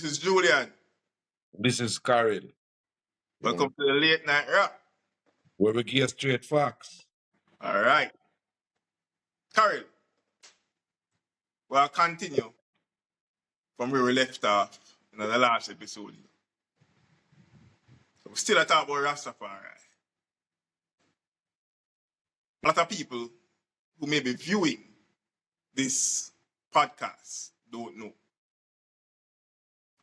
This is Julian. This is Karyl. Welcome to the Late Night Rap. Where we get straight facts. All right. Karyl, we'll continue from where we left off in the last episode. So we're still talking about Rastafari. A lot of people who may be viewing this podcast don't know.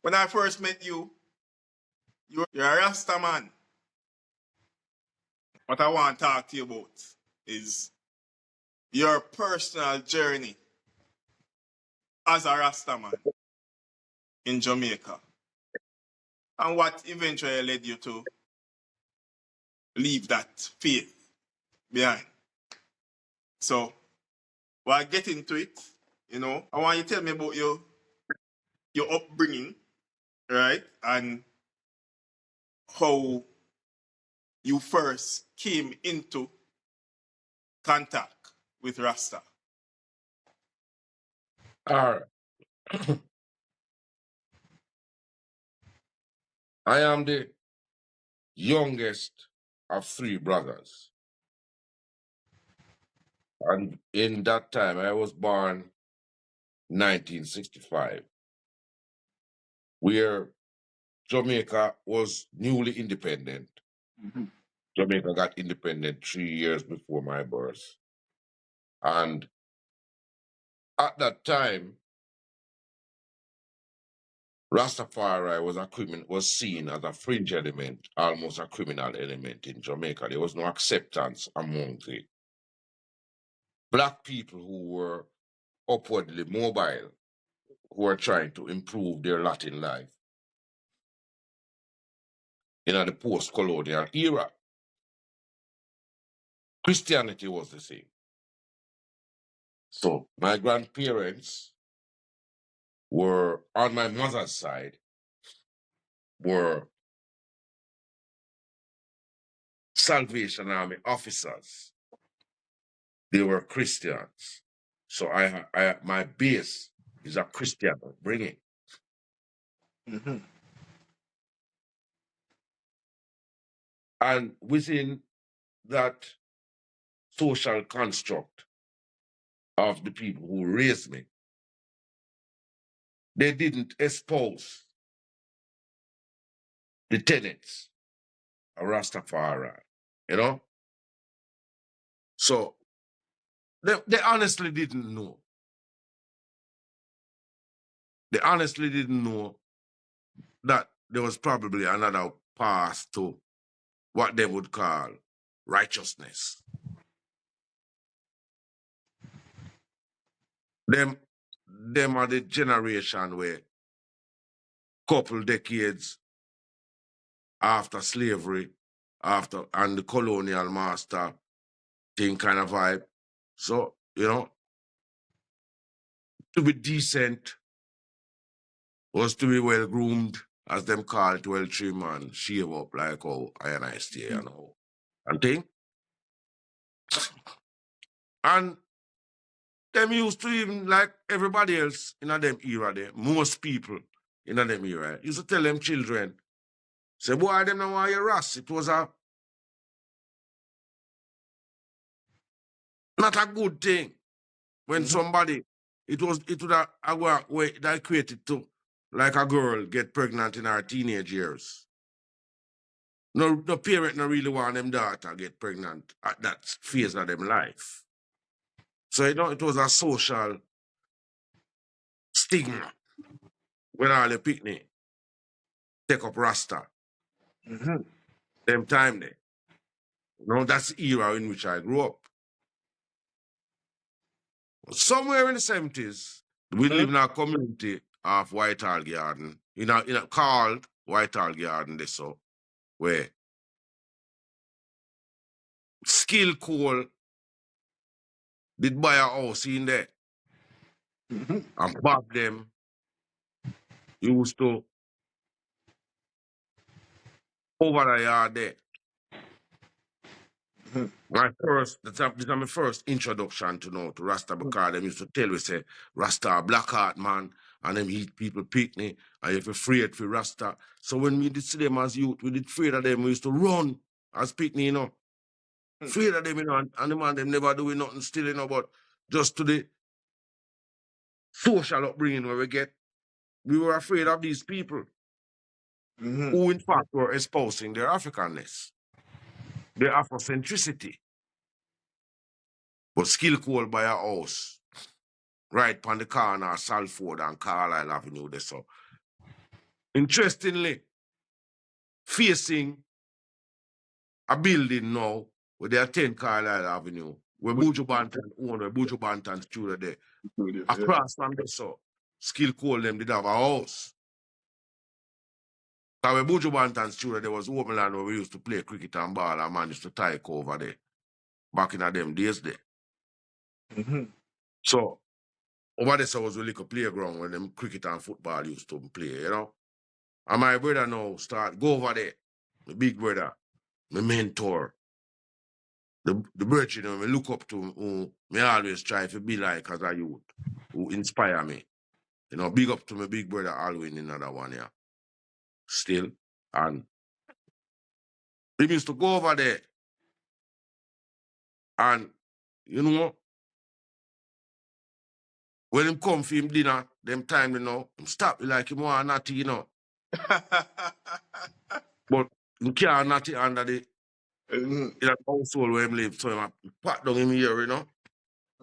When I first met you, you're a Rasta man. What I want to talk to you about is your personal journey as a Rasta man in Jamaica and what eventually led you to leave that faith behind. So, while getting into it, I want you to tell me about your upbringing, right? And how you first came into contact with Rasta. All right. I am the youngest of three brothers. And in that time, I was born 1965, where Jamaica was newly independent. Mm-hmm. Jamaica got independent 3 years before my birth. And at that time, Rastafari was seen as a fringe element, almost a criminal element in Jamaica. There was no acceptance among the Black people who were upwardly mobile, who were trying to improve their lot in life in the post-colonial era. Christianity was the same. So my grandparents were, on my mother's side, were Salvation Army officers. They were Christians. So my base is a Christian upbringing. Mm-hmm. And within that social construct of the people who raised me, they didn't espouse the tenets of Rastafari, you know? So they honestly didn't know. They honestly didn't know that there was probably another path to what they would call righteousness. Them are the generation where couple decades after slavery, and the colonial master thing kind of vibe. So, to be decent was to be well groomed, as them call it, well trim and shave up like how I and I stay and how and thing. And them used to, even like everybody else in a them era there, most people in a them era, used to tell them children, say, boy, them know why you Ras. It was not a good thing when somebody, it would have way that equated to like a girl get pregnant in her teenage years. No parent no really want them daughter get pregnant at that phase of them life. So it was a social stigma when all the picnic take up Rasta. Mm-hmm. Them time there. That's the era in which I grew up. Somewhere in the 70s, we live in a community of Whitehall Garden, in a called Whitehall Garden, this so, where Skill Cole did buy a house in there. And back them used to over the yard there. This is my first introduction to Rasta, because them used to tell me, say, Rasta, black heart, man. and them eat people picnic, and if you're afraid for Rasta. So when we did see them as youth, we did afraid of them, we used to run as picnic, you know. Afraid of them, you know, and the man, them never doing nothing still, you know, but just to the social upbringing where we get, we were afraid of these people who, in fact, were espousing their Africanness, their Afrocentricity, but still called by a house, right on the corner of Salford and Carlisle Avenue there. So, interestingly, facing a building now where they are 10 Carlisle Avenue, where Buju Banton owned, where Buju Banton studio there, across from there, so still call them did have a house. Because where Buju Banton studio there was open land where we used to play cricket and ball and managed to tie over there. Back in them days there. So over there so was a little playground where them cricket and football used to play, you know. And my brother now go over there. My big brother, my mentor. The brother, you know, me look up to who me always try to be like as a youth, who inspire me. You know, big up to my big brother Alwyn, another one, yeah. Still. And he used to go over there. And, you know, when him come for him dinner, them time, you know, him stop like him want natty, you know. But he can't natty under the in that household where him live. So him pat down him here, you know.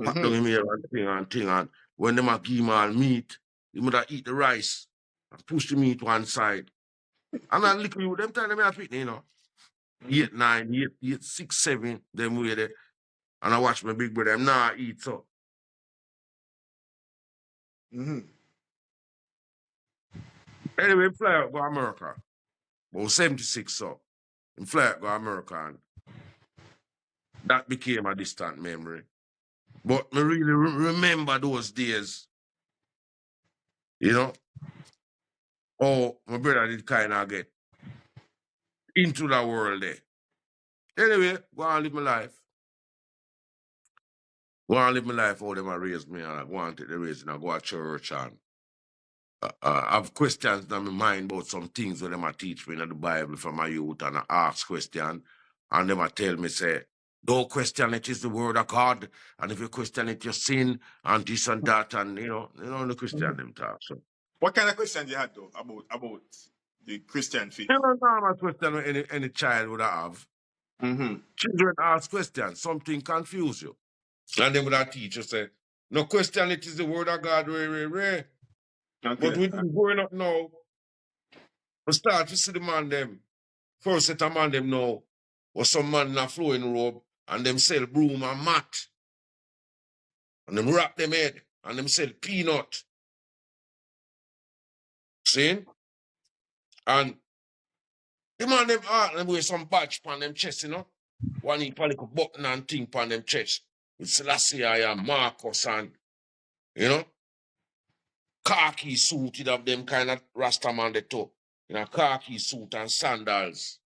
Pat down him here and thing. And when them a give him all meat, he would eat the rice and push the meat one side. And I look at you, them time them have you know. 8, 9, 8, 6, 7, them way there. And I watch my big brother, them nah eat so. Anyway, fly out go America. About 76 so. In fly out go America and that became a distant memory. But me really remember those days. You know? Oh, my brother did kind of get into the world there. Anyway, go on live my life. Go on live my life how them raised me and I go on take the raising and go to church and I have questions in my mind about some things when them teach me in the Bible from my youth and I ask questions and them tell me say, don't question it, is the word of God, and if you question it, you sin and this and that and you know the Christian them talk. So What kind of questions you had though about the Christian faith? you know normal question any child would have. Children ask questions, something confuse you. And then with that teacher say, no question it is the word of God, rare. Okay. But with growing up now, we start to see the man them. First set of man them now was some man in a flowing robe and them sell broom and mat. And them wrap them head and them sell peanut. See? And the man them them wear some badge on them chest, you know. One heap of little button and thing on them chest. With Selassie and Marcus and, you know, khaki suit, it have them kind of Rasta man they talk. You know, khaki suit and sandals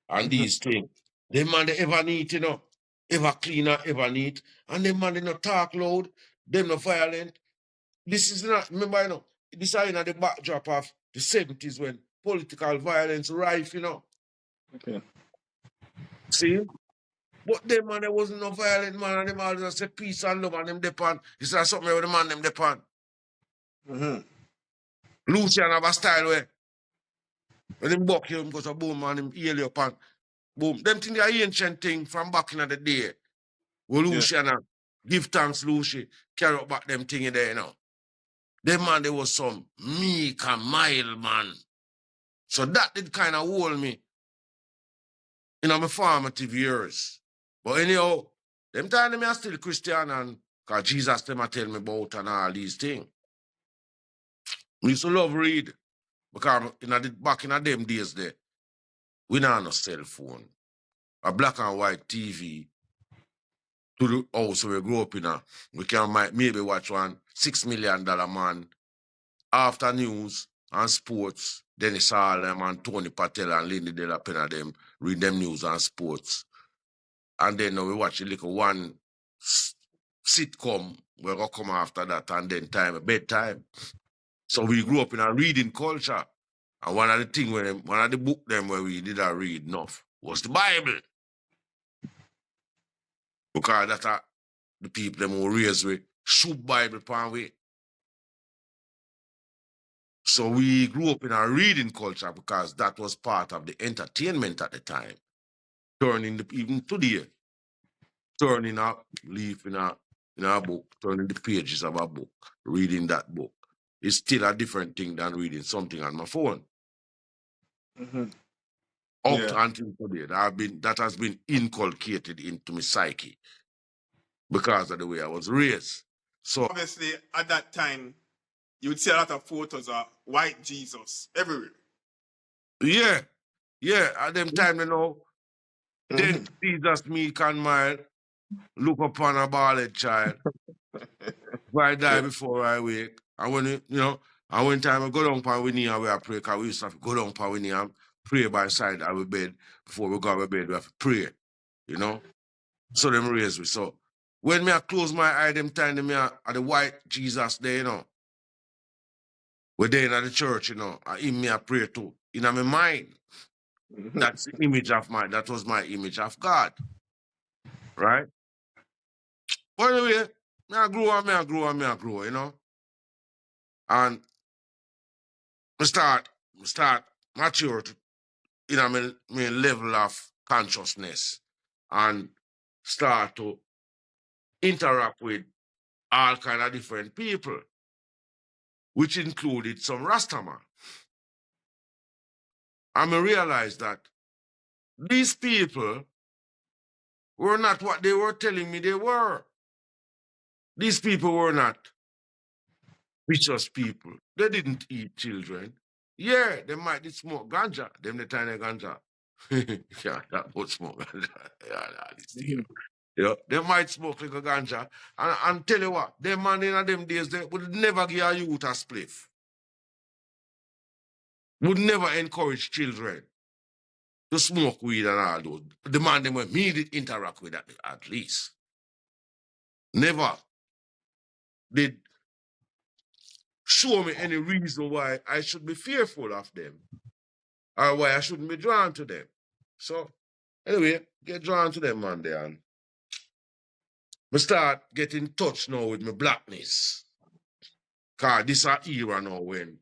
and these things. Them man they ever neat, you know. Ever clean and ever neat. And them man they not talk loud. Them not violent. This is not, remember, you know, this is in the backdrop of the 70s when political violence rife, you know. Okay. See? But them man, there wasn't no violent man, and them all just say peace and love, and them depend. This is something where the man them depend. Lucian have a style where when them buck you, because of boom, and him heal you upon boom. Them things are ancient thing from back in the day. Well, Lucian give thanks, Lucy, carry up back them thing in there, you know. Them man, there was some meek and mild man. So that did kind of hold me in my formative years. But anyhow, them time them are still Christian and because Jesus them a tell me about and all these things. We used to love read because back in them days there, we not have no cell phone. A black and white TV to the house where we grew up in. We can maybe watch one $6 million man after news and sports. Dennis Harlem and Tony Patel and Lindy De La Pena them read them news and sports. And then we watch a little one sitcom where we come after that and then bedtime. So we grew up in a reading culture. And one of the book them where we did read enough was the Bible. Because that's the people them who raised with shoot Bible pan way. So we grew up in a reading culture because that was part of the entertainment at the time. Even today, turning a leaf in a book, turning the pages of a book, reading that book is still a different thing than reading something on my phone. Up until today, that has been inculcated into my psyche because of the way I was raised. So obviously, at that time, you would see a lot of photos of white Jesus everywhere. Yeah. At them time, you know, then Jesus meek and mild, look upon a bald child. If I die before I wake, and when and when time I go down upon we knee and we pray, because we used to have to go down upon we knee and pray by side of our bed before we go to bed. We have to pray, you know. So them raise me. So when me I close my eye, them time me at the white Jesus there, you know. We're there in the church, you know. I him me I pray too. In my mind, that's the image of that was my image of God. Right? But anyway, me I grow, you know. And I start mature in a my level of consciousness and start to interact with all kind of different people, which included some Rastaman. And I realized that these people were not what they were telling me they were. These people were not vicious people. They didn't eat children. Yeah, they might did smoke ganja, them the tiny ganja. Yeah, that would smoke ganja. Yeah, this thing. Yeah, they might smoke like a ganja. And tell you what, them man in them days, they would never give a youth a spliff. Would never encourage children to smoke weed and all those. The man them when me did interact with that at least. Never did show me any reason why I should be fearful of them or why I shouldn't be drawn to them. So anyway, get drawn to them man there and I start getting in touch now with my blackness. Cause this is an era now when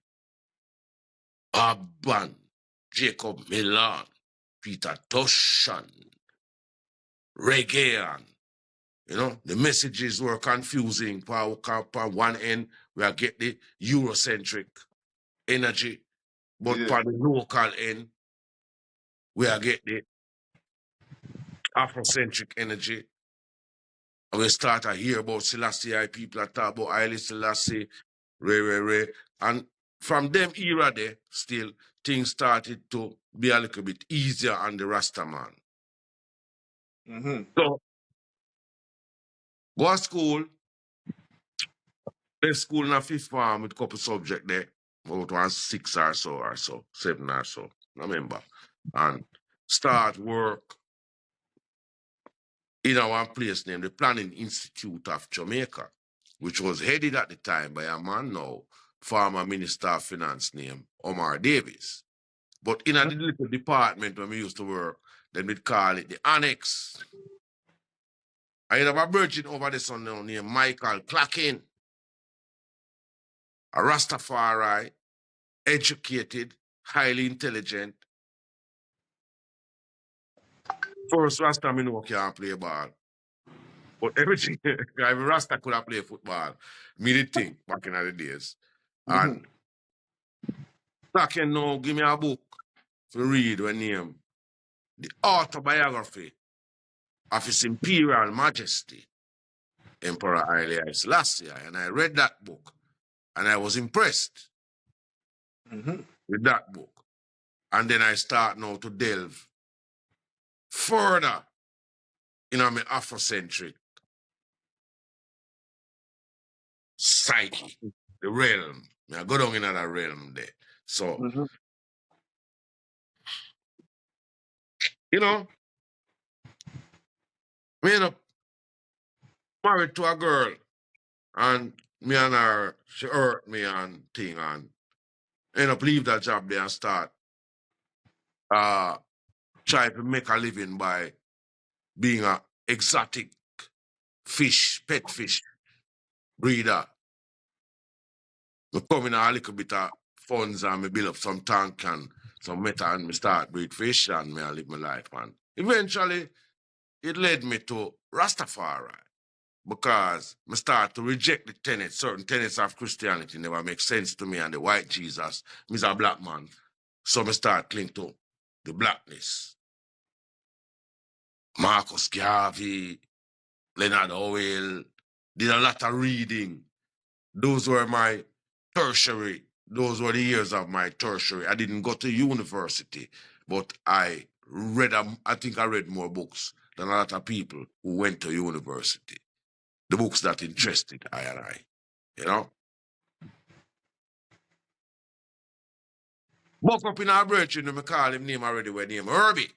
Abban, Jacob Milan, Peter Toshan, Reggae, you know, the messages were confusing. Per one end, we are get the Eurocentric energy, but for the local end, we are get the Afrocentric energy. And we start to hear about Selassie, people that talk about Haile Selassie, Ray. And from them era there, still, things started to be a little bit easier on the Rasta man. So, go to school, left school in a fifth form with a couple subjects there, about 6 or so, 7 or so, I remember. And start work in our place named the Planning Institute of Jamaica, which was headed at the time by a man now, former Minister of Finance named Omar Davis. But in a little department when we used to work, then we'd call it the Annex. I have a virgin over there son now named Michael Clackin, a Rastafari, educated, highly intelligent. First Rasta me know can't play ball. But everything, every Rasta could have played football. Me did think back in the days. And Clackin now give me a book to read when name The Autobiography of His Imperial Majesty, Emperor Haile Selassie. And I read that book and I was impressed with that book. And then I start now to delve further in my Afrocentric psyche, the realm. I go down in that realm there. So, you know, we end up married to a girl and me and her, she hurt me and thing and end up leave that job there and start try to make a living by being a exotic fish, pet fish breeder. Me come in a little bit of funds and me build up some tank and some metal and me start breed fish and me I live my life, man. Eventually, it led me to Rastafari because me start to reject the tenets, certain tenets of Christianity never make sense to me and the white Jesus. Me's a black man. So me start cling to the blackness. Marcus Garvey, Leonard Howell, did a lot of reading. Those were my tertiary. Those were the years of my tertiary. I didn't go to university, but I think I read more books than a lot of people who went to university. The books that interested I and I, you know? Buck up in our brethren, we call him name already, we name Herbie.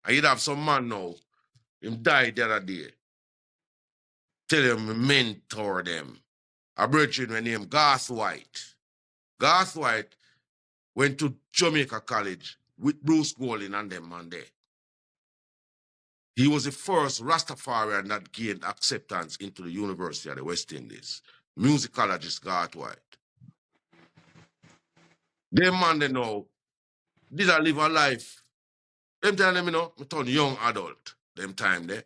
And you'd have some man now, him died the other day. Tell him mentor them. Our brethren, we name Garth White. Garth White went to Jamaica College with Bruce Golding and them man there. He was the first Rastafarian that gained acceptance into the University of the West Indies. Musicologist Garth White. Them man they know, did I live a life? Them time them, you know, I turn young adult, them time there.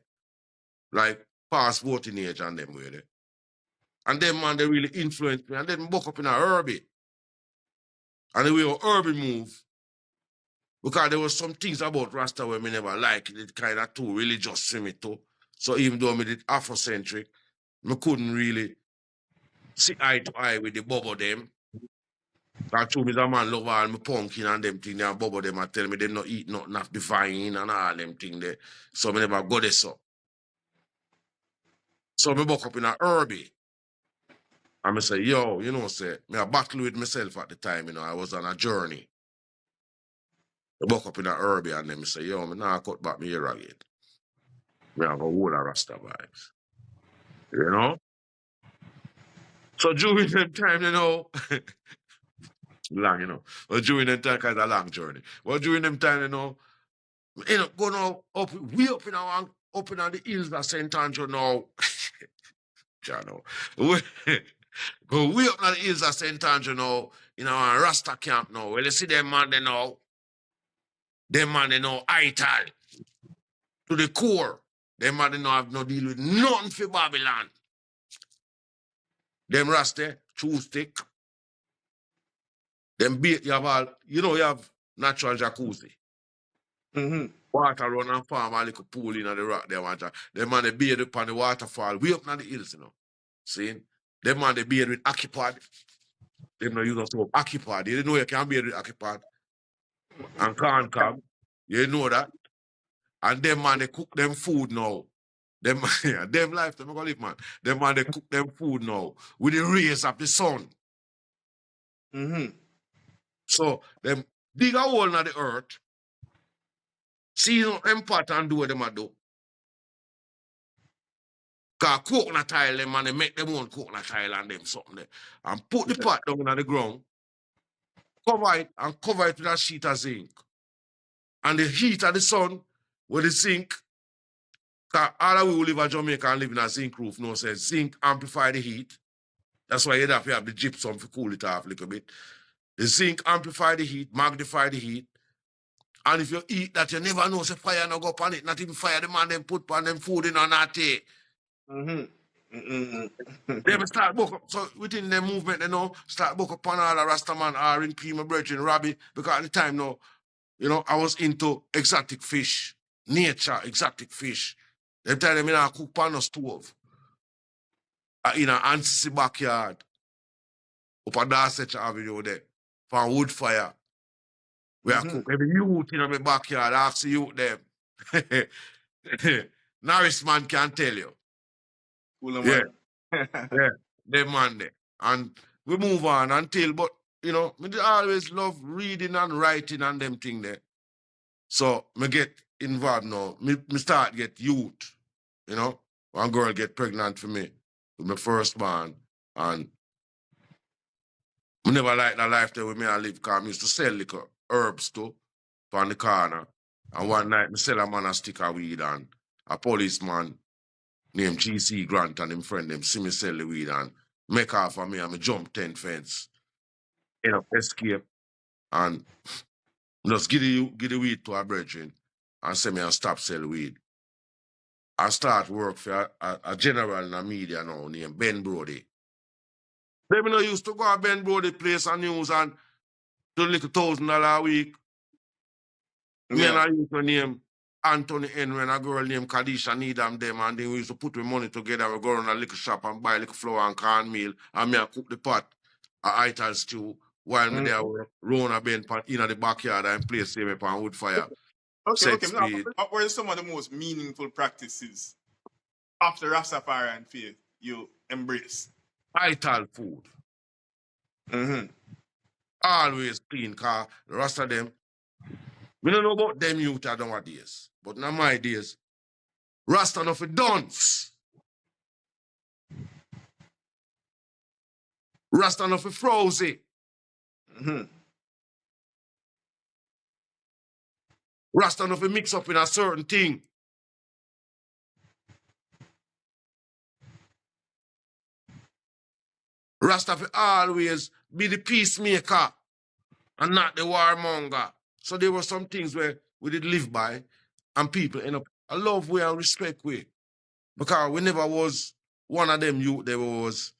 Like past voting age and them way there. And them man they really influenced me. And then buck up in a Herbie. And the way Herbie move, because there was some things about Rasta where me never like it kind of too religious to me too. So even though me did Afrocentric, me couldn't really see eye to eye with the bubble them. That true, me the man love all my pumpkin and them things and bubble them and tell me they not eat nothing of the vine and all them things there. So me never go there so. So me buck up in a Herbie. And me say, yo, you know, say, me a battle with myself at the time, you know, I was on a journey. I buck up in a Herbie and then me say, yo, me nah cut back me hair again. Me have a whole of Rasta vibes. You know? So during them time, you know, long, you know. But during them time, kind of a long journey. But during them time, you know, going up, way up in our up in the hills of St. Andrew now. You know. Go way up in the hills of St. Andrew now, in our Rasta camp now. Well, you see them man they know. Them man they know ital to the core. Them man they know have no deal with nothing for Babylon. Them Rasta, true stick. Them beat you have all, you know, you have natural jacuzzi. Mm-hmm. Water run and farm a little pool in the rock there, water. Them man they bathe upon the waterfall, way up on the hills, you know. See? Them man they bathe with Akipad. Them no use of Akipad. You know you can bathe with Akipad. And corn cob. You know that. And them man they cook them food now. Them yeah, them life, them gonna live, man. Them man they cook them food now with the rays of the sun. Mm-hmm. So them dig a hole in the earth. See them pot and do what them a do. Cause coconut tile them and they make them own coconut tile and them something there. And put the pot down on the ground, cover it and cover it with a sheet of zinc. And the heat of the sun with the zinc, cause all of we who live in Jamaica and live in a zinc roof know says zinc amplify the heat. That's why you have to have the gypsum to cool it off a little bit. The zinc amplify the heat, magnify the heat. And if you eat that, you never know say fire no go up on it. Not even fire the man them put on them food in on that day. Mm-hmm. Mm-hmm. They start book up. So within the movement, you know, start book up on all the Rastaman, R&P, my brethren, Robbie, because at the time now, you know, I was into exotic fish, nature, exotic fish. Them time them I cook pan a stove. In an ancestry backyard. Up a Dorset Avenue there. For wood fire. Where I cook every youth in my backyard, ask the youth them. Norris man can tell you. Cool, Yeah. man. Yeah, them man there. And we move on until, but you know, me dey always love reading and writing and them thing there. So me get involved now. Me start get youth, you know. One girl get pregnant for me with my first man. And I never liked the life there with me I live, because I used to sell liquor, herbs too, on the corner. And one night, I sell a man a stick of weed, and a policeman named GC Grant and him friend them see me sell the weed and make off of me, and me jump 10 fence, end up escape, and just give the weed to a brethren and say me and stop sell weed. I start work for a general in the media now named Ben Brody. They me no used to go to Ben Brody place on news and do like $1,000 a week. Me and I used to name Anthony Henry and a girl named Kadisha Needham them, and then we used to put the money together. We go around a little shop and buy a little flour and cornmeal, and me I cook the pot, a ital stew, while me there round a bend pot in the backyard and play same up on wood fire. Okay. Now, Speed. what were some of the most meaningful practices of the Rastafarian faith you embrace? Ital food. Always clean, because the rest of them, we don't know about them youth nowadays, but in my days, Rasta enough for dunce. Rasta enough for frozy. Rasta enough for mix up in a certain thing. Rasta for always be the peacemaker and not the warmonger. So there were some things where we did live by, and people end up a love way and respect way. Because we never was one of them youth that was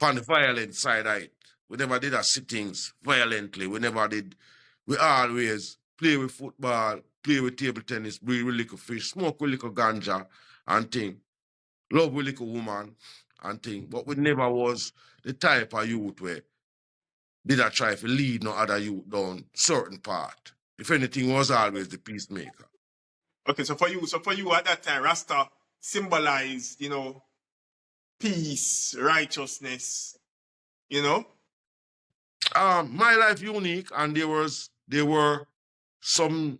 on the violent side of it. We never did our sittings violently. We always play with football, play with table tennis, breathe with little fish, smoke with little ganja and thing, love with little woman and thing. But we never was the type of youth where did I try to lead no other youth down certain part. If anything, was always the peacemaker. Okay, so for you at that time, Rasta symbolized, peace, righteousness, My life unique, and there were some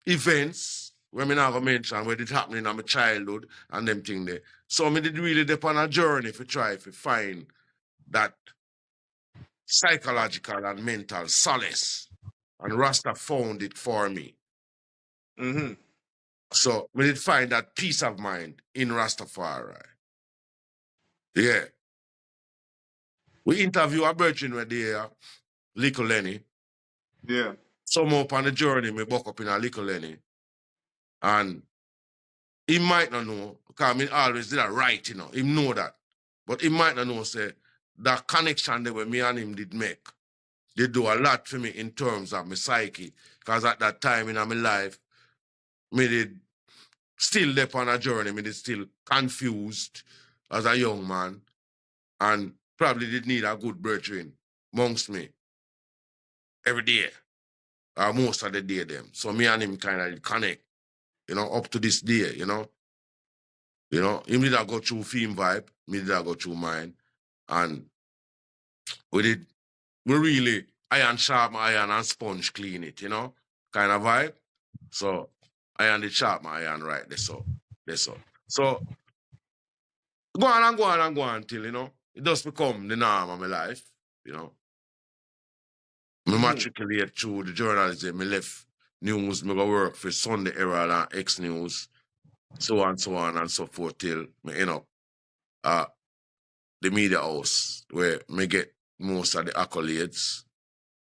events where me not gonna mention where it happened in my childhood and them thing there. So me did really dip on a journey to try to find that psychological and mental solace. And Rasta found it for me. So we did find that peace of mind in Rastafari. Yeah. We interview a virgin where there, Little Lenny. Yeah. Somehow up on the journey, me buck up in a Little Lenny. And he might not know, because I always did that right, he know that. But he might not know, say, that connection that me and him did make, they do a lot for me in terms of my psyche. Because at that time in my life, me did still dip on a journey, me did still confused as a young man, and probably did need a good brethren amongst me every day, or most of the day them. So me and him kind of connect, up to this day, him did I go through theme vibe, me did I go through mine, and we really iron sharp my iron and sponge clean it, kind of vibe. So iron did sharp my iron right there, so. So go on till, it does become the norm of my life, Me matriculate through the journalism, me left news, me go work for Sunday Herald and X News, so on and so forth till me end up the media house where me get most of the accolades,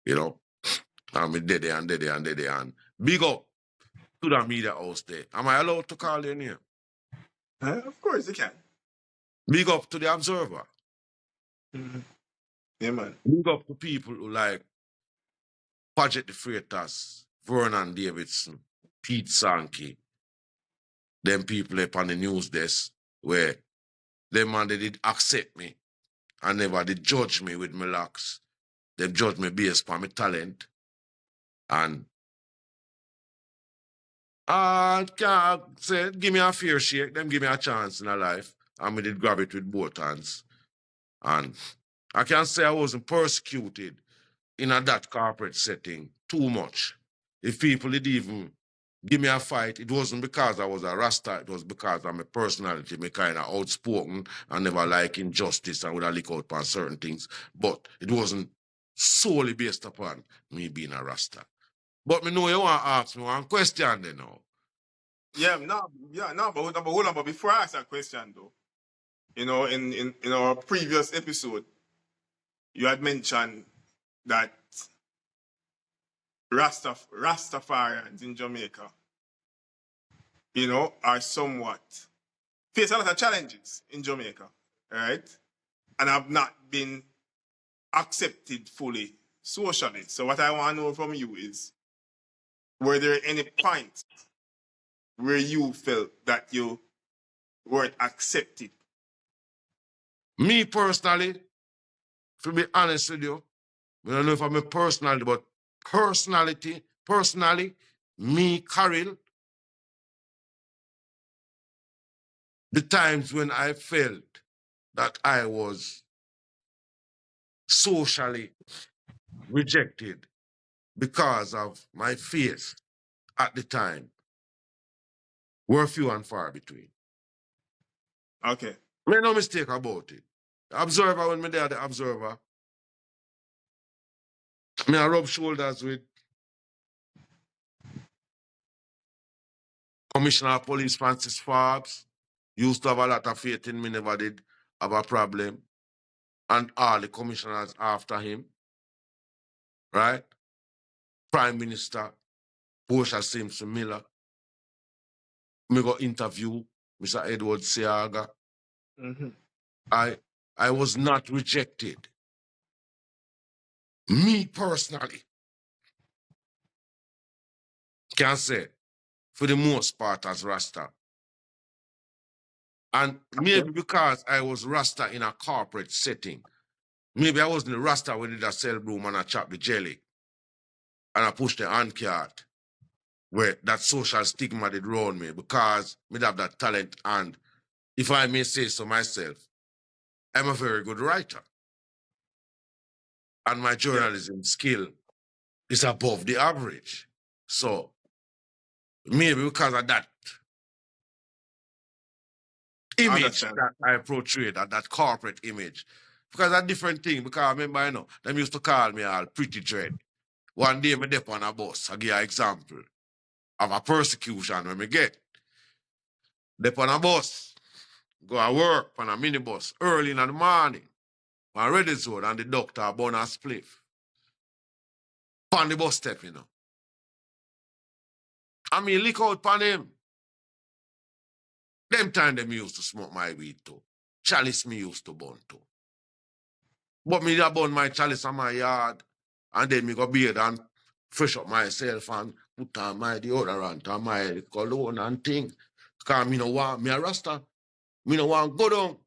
and me dead and big up to the media house there. Am I allowed to call their name? Of course you can. Big up to the Observer. Yeah, man. Big up to people who like Project the Freitas, Vernon Davidson, Pete Sankey, them people up on the news desk where them man they did accept me and never did judge me with my locks. They judge me based on my talent. And can't say, give me a fair shake, them give me a chance in a life. And we did grab it with both hands. And I can't say I wasn't persecuted in that corporate setting too much. If people did even give me a fight, it wasn't because I was a Rasta, it was because I'm a personality, me kind of outspoken and never like injustice and would have lick out on certain things. But it wasn't solely based upon me being a Rasta. But me know you want to ask me one question then now. But hold on. But before I ask that question, though, in our previous episode, you had mentioned that Rastafarians in Jamaica, are somewhat face a lot of challenges in Jamaica, right? And have not been accepted fully socially. So what I want to know from you is, were there any points where you felt that you weren't accepted? Me personally, to be honest with you, I don't know if I'm a personality, but personally, me, Karyl, the times when I felt that I was socially rejected because of my face at the time were few and far between. Okay. Make no mistake about it. The observer, when me there, the observer, me I rub shoulders with Commissioner of Police Francis Forbes. Used to have a lot of faith in me, never did have a problem. And all the commissioners after him, right? Prime Minister Portia Simpson Miller. Me go interview Mr. Edward Seaga. Mm-hmm. I was not rejected. Me personally can say, for the most part, as Rasta. And maybe because I was Rasta in a corporate setting, maybe I wasn't the Rasta when I did a sell broom and I chop the jelly and I push the hand cart where that social stigma did round me because me have that talent. And if I may say so myself, I'm a very good writer. And my journalism skill is above the average. So maybe because of that image that I portrayed, that corporate image, because a different thing, because I remember, them used to call me all pretty dread. One day, me dep on a bus, I give you an example of a persecution when me get. Dep on a bus, go to work on a minibus early in the morning, on ready zone, and the doctor burn a spliff. On the bus step, I mean, lick out on him. Them time them used to smoke my weed too. Chalice me used to burn too. But me da burn my chalice on my yard, and then me go bathe and fresh up myself and put on my deodorant and my cologne and thing. Because me no want, me a Rasta, me no want go down.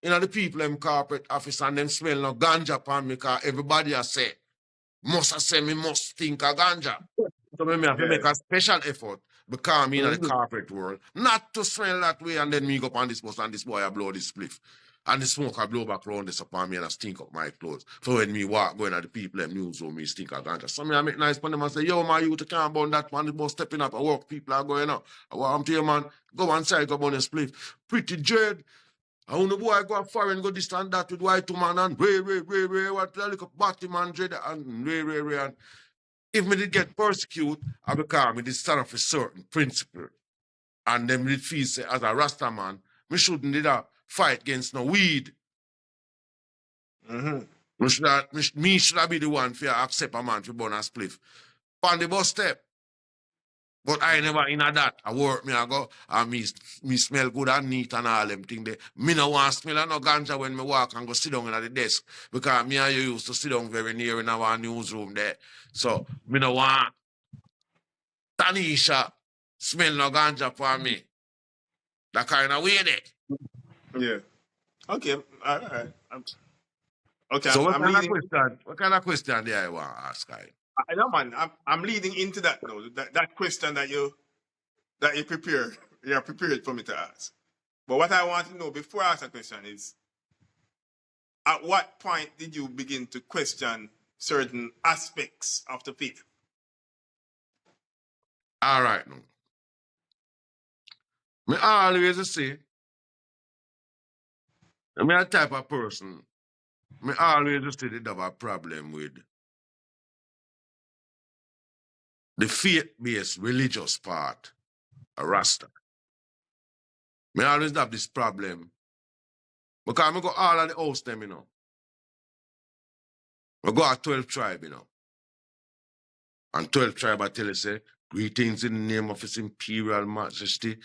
The people them corporate office and them smell no ganja upon me because everybody a say, must a say me must think of ganja. So me have to make a special effort because I'm in the corporate world, not to smell that way and then me go up on this bus and this boy I blow this spliff. And the smoke I blow back round this upon me and I stink up my clothes. So when me walk going at the people them newsroom, me stink of ganja. So me I make nice for them and say, yo my youth can't burn that man, the bus stepping up and work people are going out. I want to you man, go inside, go burn a spliff. Pretty dread. I want the boy go foreign, go this and that with white woman and ray, what the little body man dread and ray. And if me did get persecuted, I become me did stand up for certain principle. And them did feel say, as a Rasta man, me shouldn't did a fight against no weed. Mm-hmm. Me should have be the one for accept a man for burn a spliff. On the bus step. But I never in a that. I work me I go and me smell good and neat and all them thing there. Me no want smell no ganja when me walk and go sit down at the desk. Because me and you used to sit down very near in our newsroom there. So me no want Tanisha smell no ganja for me. That kind of way there. Yeah. Okay. All right. Okay. So I'm leading. what kind of question do I want to ask? I know, man. I'm leading into that though. That question that you prepared. You're prepared for me to ask. But what I want to know before I ask a question is, at what point did you begin to question certain aspects of the faith? All right, now. Me always say, I'm a type of person, me always say they have a problem with the faith-based religious part of Rasta. Me always have this problem because I go all of the house them, you know. I go at 12 tribe, you know. And 12 tribe, I tell you, say, greetings in the name of His Imperial Majesty,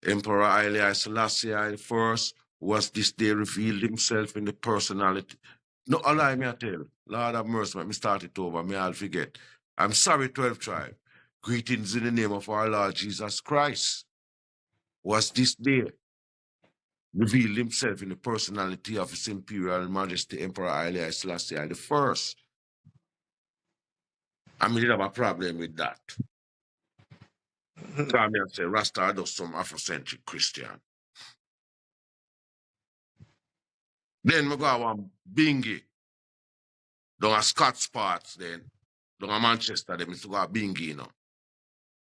Emperor Haile Selassie I first, was this day revealed himself in the personality. No, allow me to tell. Lord have mercy, let me start it over. May I'll forget. I'm sorry, 12 tribe. Greetings in the name of our Lord Jesus Christ. Was this day revealed himself in the personality of His Imperial Majesty, Emperor Haile Selassie I the first. I mean, have a problem with that. Come here and say, Rasta does some Afrocentric Christian. Then we go on Bingy. Down a Scots parts then. Down a Manchester, then we go a Bingy, you know.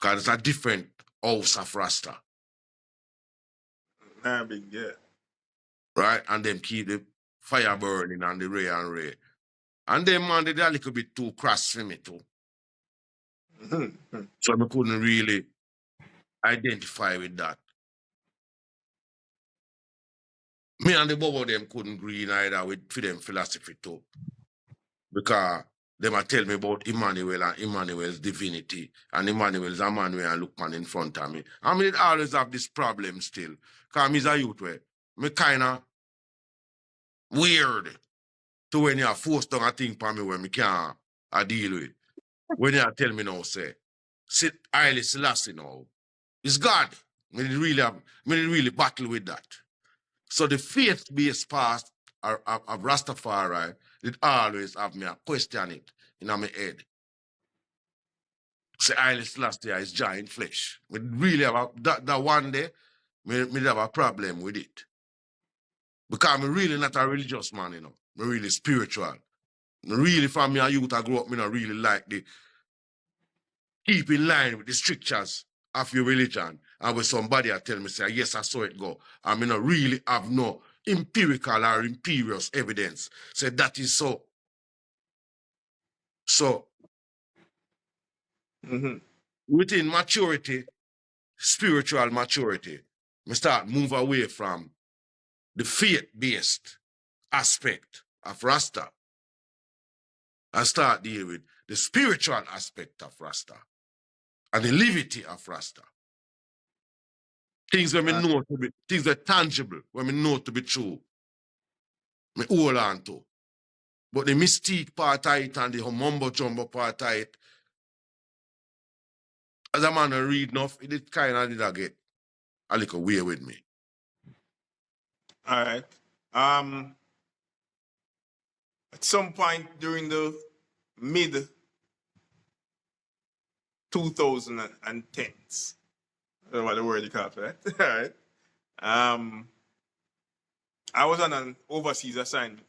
Because it's a different house of Rasta. Big, yeah. Right? And them keep the fire burning and the ray and ray. And them man, they're a little bit too crass for me too. So I couldn't really identify with that. Me and the both of them couldn't agree either with for them philosophy too. Because they might tell me about Emmanuel and Emmanuel's divinity. And Emmanuel's a man where I look man in front of me. I mean, it always have this problem still. Because I'm a youth where me kind of weird to when you're forced down a thing for me where me can't deal with. When you tell me now, say, sit Haile Selassie now. It's God. Me really battle with that. So the faith-based part of Rastafari, it always have me a question it in my head. Say Haile Selassie is giant flesh. We really have that one day, me have a problem with it. Because I'm really not a religious man, you know. I'm really spiritual. Really, from me a youth I grew up, me not really like the keep in line with the strictures of your religion. And when somebody I tell me, say, yes, I saw it go. I mean, I really have no empirical or imperious evidence. Say that is so. So, within maturity, spiritual maturity, we start move away from the faith-based aspect of Rasta and start deal with the spiritual aspect of Rasta and the levity of Rasta. Things when we know to be, things that tangible, when we know to be true, we hold on to. But the mystique part of it and the mumbo jumbo part of it, as a man I read enough, it kind of did get a little weird with me. All right. At some point during the mid 2010s, I don't know what the word you call it, right? All right. I was on an overseas assignment.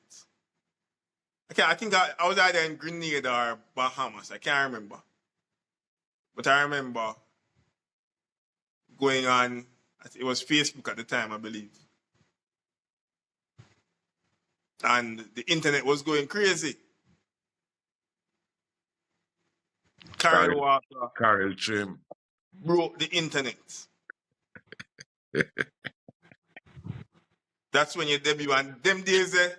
I think I was either in Grenada or Bahamas. I can't remember. But I remember going on, it was Facebook at the time, I believe. And the internet was going crazy. Karyl Walker Karyl Trim broke the internet. That's when you debut. And them days they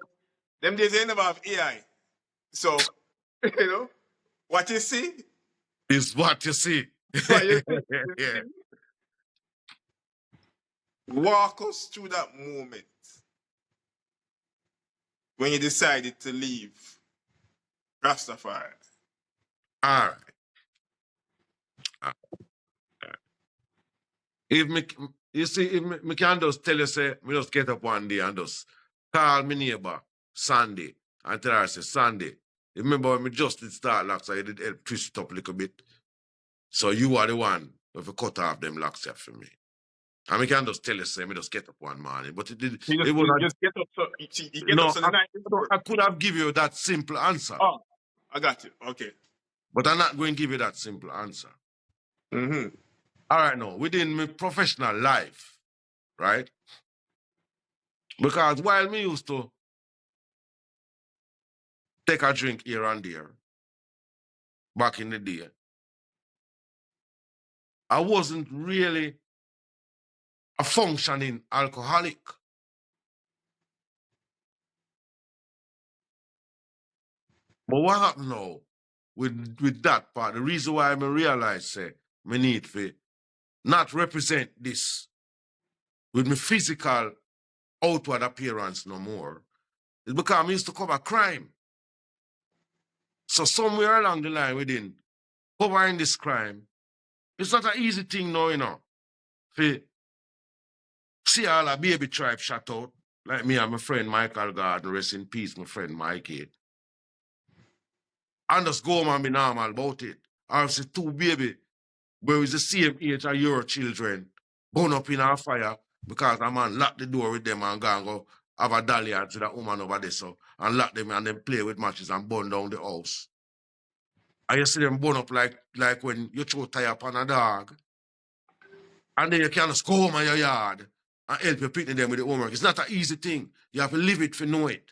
never have AI. So, you know, what you see is what you see. what you see. Yeah. Walk us through that moment when you decided to leave Rastafari. All right. If me, you see, if me can just tell you, say, me just get up one day and just call my neighbor Sandy and tell her, say, Sandy, remember when me just did start locks, I did help twist it up a little bit. So you are the one who cut off them locks here for me. And me can just tell you, say, me just get up one morning. But it was You just get up so you get up so the night before. I could have given you that simple answer. Oh, I got you. Okay. But I'm not going to give you that simple answer. Mm-hmm. All right, now, within my professional life, right? Because while me used to take a drink here and there back in the day, I wasn't really a functioning alcoholic. But what happened now with that part? The reason why I realize say me need to not represent this with my physical outward appearance no more is because I used to cover crime. So somewhere along the line within covering this crime, it's not an easy thing now, you know. For see all a baby tribe shut out, like me and my friend Michael Garden, rest in peace, my friend Mikey. And just go and be normal about it. Or see two baby, where is the same age as your children, burn up in a fire because a man lock the door with them and go and go have a dalliance to that woman over there so and lock them and then play with matches and burn down the house. And you see them burn up like when you throw tire upon a dog. And then you can just go home in your yard and help your picnic them with the homework. It's not an easy thing. You have to live it to know it.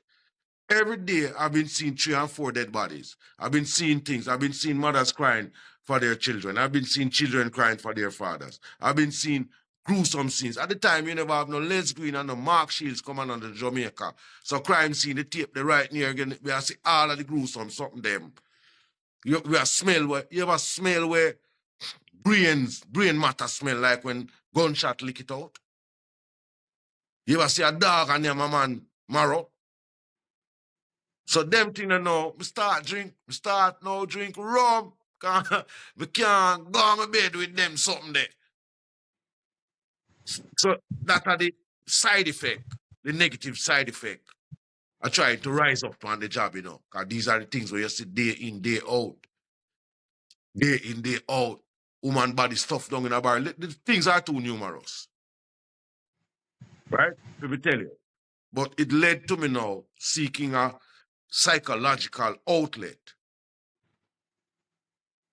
Every day I've been seeing 3 and 4 dead bodies. I've been seeing things. I've been seeing mothers crying for their children. I've been seeing children crying for their fathers. I've been seeing gruesome scenes. At the time, you never have no Les Green and no Mark Shields coming on the Jamaica. So crime scene, the tape, the right near again, we are see all of the gruesome something them. We are smell where you ever smell where brain matter smell like when gunshot lick it out? You ever see a dog and name a man marrow? So them thing I know, we start drink rum. We can't go on my bed with them something there. So that are the side effect, the negative side effect. I try to rise up on the job, you know, because these are the things where you see day in, day out. Day in, day out. Woman body stuff down in a bar. The things are too numerous. Right? Let me tell you. But it led to me now seeking a psychological outlet.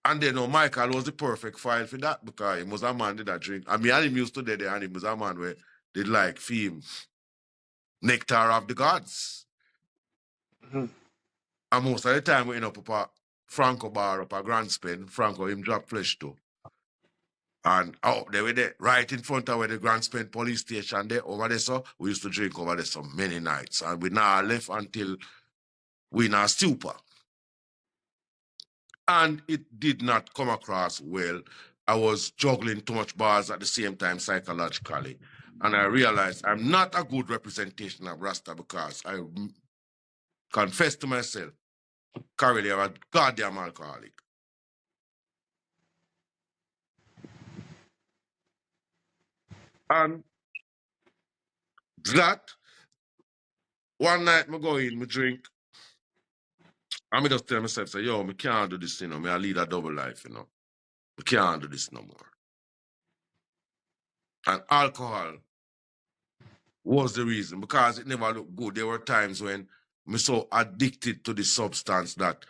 And then Michael was the perfect file for that because he was a man did that drink. I mean, and him used to do and he was a man where they like fame, nectar of the gods. Mm-hmm. And most of the time we end up a Franco bar up a Grand Spin, Franco him drop flesh too. And they were there, right in front of where the Grand Spin police station there, over there, so we used to drink over there so many nights. And we now left until we now stupor. And it did not come across well. I was juggling too much bars at the same time psychologically. And I realized I'm not a good representation of Rasta because I confessed to myself, Karyl, you're a goddamn alcoholic. And that, one night I go in, I drink, and I just tell myself, say, yo, I can't do this, you know, I lead a double life, you know. I can't do this no more. And alcohol was the reason because it never looked good. There were times when I'm so addicted to the substance that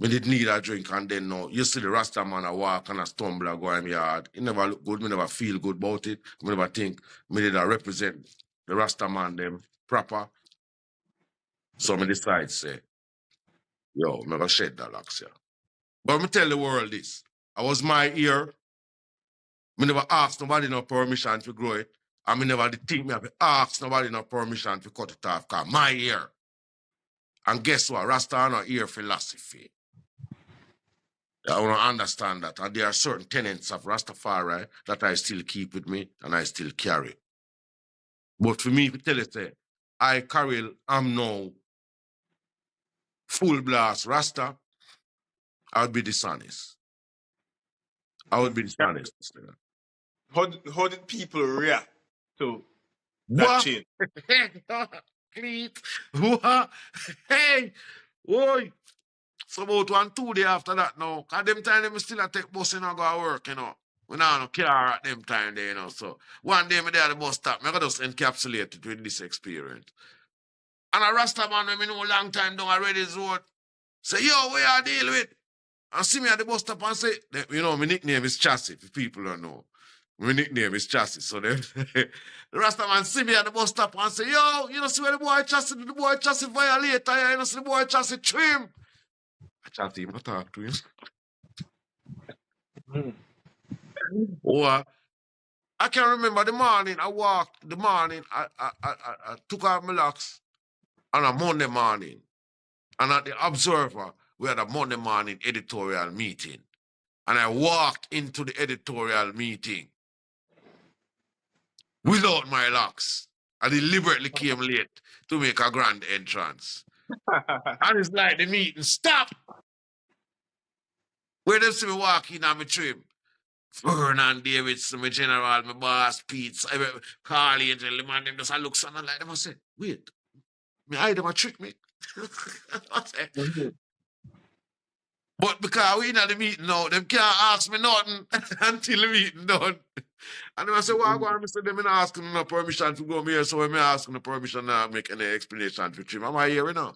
I didn't need a drink and then no, you see the Rasta man I walk and I stumble and go in my yard. It never look good. I never feel good about it. I never think I did I represent the Rasta man them proper. So I decide say, yo, I'm gonna shed that locks here. But me tell the world this. I was my ear. I never asked nobody no permission to grow it. And I never did think me have to ask nobody no permission to cut it off. Cause my ear. And guess what? Rasta no ear philosophy. I want to understand that. And there are certain tenets of Rastafari that I still keep with me and I still carry. But for me, to tell you, say, I, Karyl, am now full blast Rasta, I would be dishonest. I would be dishonest. How did people react to that What? change? Cleat. What? Hey, boy. So about 1-2 days after that now, at them time them still a take bus and I go to work, you know. We now no car at them time there, you know. So one day me there at the bus stop, I got just encapsulate it with this experience. And a Rasta man when me know long time down already is what say, yo, what you deal with? and see me at the bus stop and say, you know, my nickname is Chassis, if people don't know. My nickname is Chassis. So then the Rasta man see me at the bus stop and say, yo, you know, see where the boy Chassis violate, you know, see the boy Chassis trim. I chat to him, I talk to him. Or I can remember the morning I walked, I took out my locks on a Monday morning. And at the Observer, we had a Monday morning editorial meeting. And I walked into the editorial meeting without my locks. I deliberately came late to make a grand entrance. And it's like the meeting stop. Where they see me walking on my trim. Vernon Davidson, my general, my boss, Pete, Carl Angel, the man, them just look something like them. I say, wait, me hide them a trick me. I say, but because we in the meeting now, them can't ask me nothing until the meeting done. And then I say, well, I go and say, them not asking no permission to go here, so when me asking the permission now, make any explanation for him. Am I here now?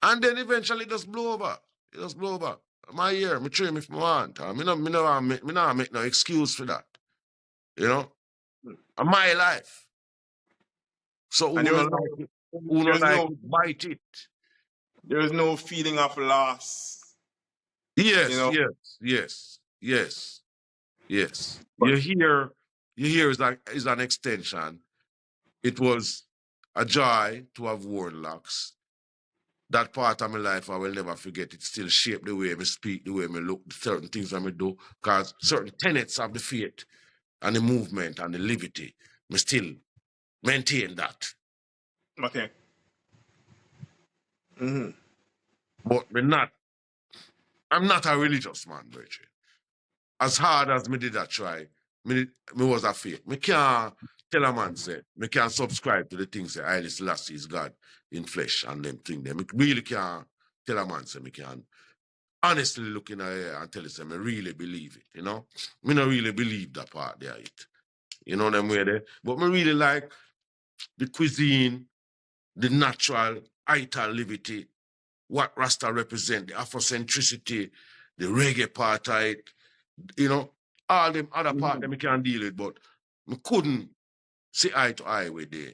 And then eventually it just blow over. It just blow over. Am I here? Me trim if I want. Me not make no excuse for that. You know? And my life. So And who not like it, bite it. There is no feeling of loss. Yes, you know? yes. You hear is an extension. It was a joy to have worn locks. That part of my life I will never forget. It still shaped the way I speak, the way I look, certain things I do, because certain tenets of the faith and the movement and the liberty, I still maintain that. Okay. But I'm not a religious man, Bridget. As hard as me did that try, me was a faith. Me can't tell a man say, me can't subscribe to the things that Haile Selassie is God in flesh and them thing them. Me really can't tell a man say, me can honestly look in the air and tell you say, me really believe it, you know? Me not really believe that part there, it. You know them way there? But me really like the cuisine, the natural, ital liberty, what Rasta represent, the Afrocentricity, the reggae part of it, you know, all them other part that we can deal with, but we couldn't see eye to eye with the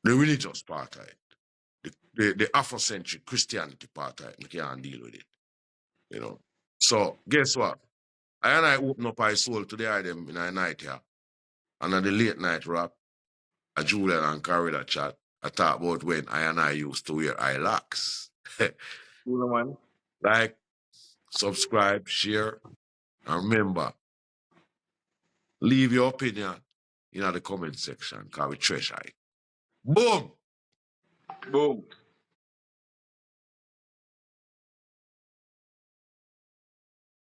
religious part of it, the Afrocentric Christianity part of it. We can't deal with it, you know. So guess what? I open up my soul to the item in a night here, and at the late night rap, a Julian and Karyl chat. I talk about when I used to wear eyelocks. Like, subscribe, share, and remember, leave your opinion in the comment section because we treasure it. Boom! Boom.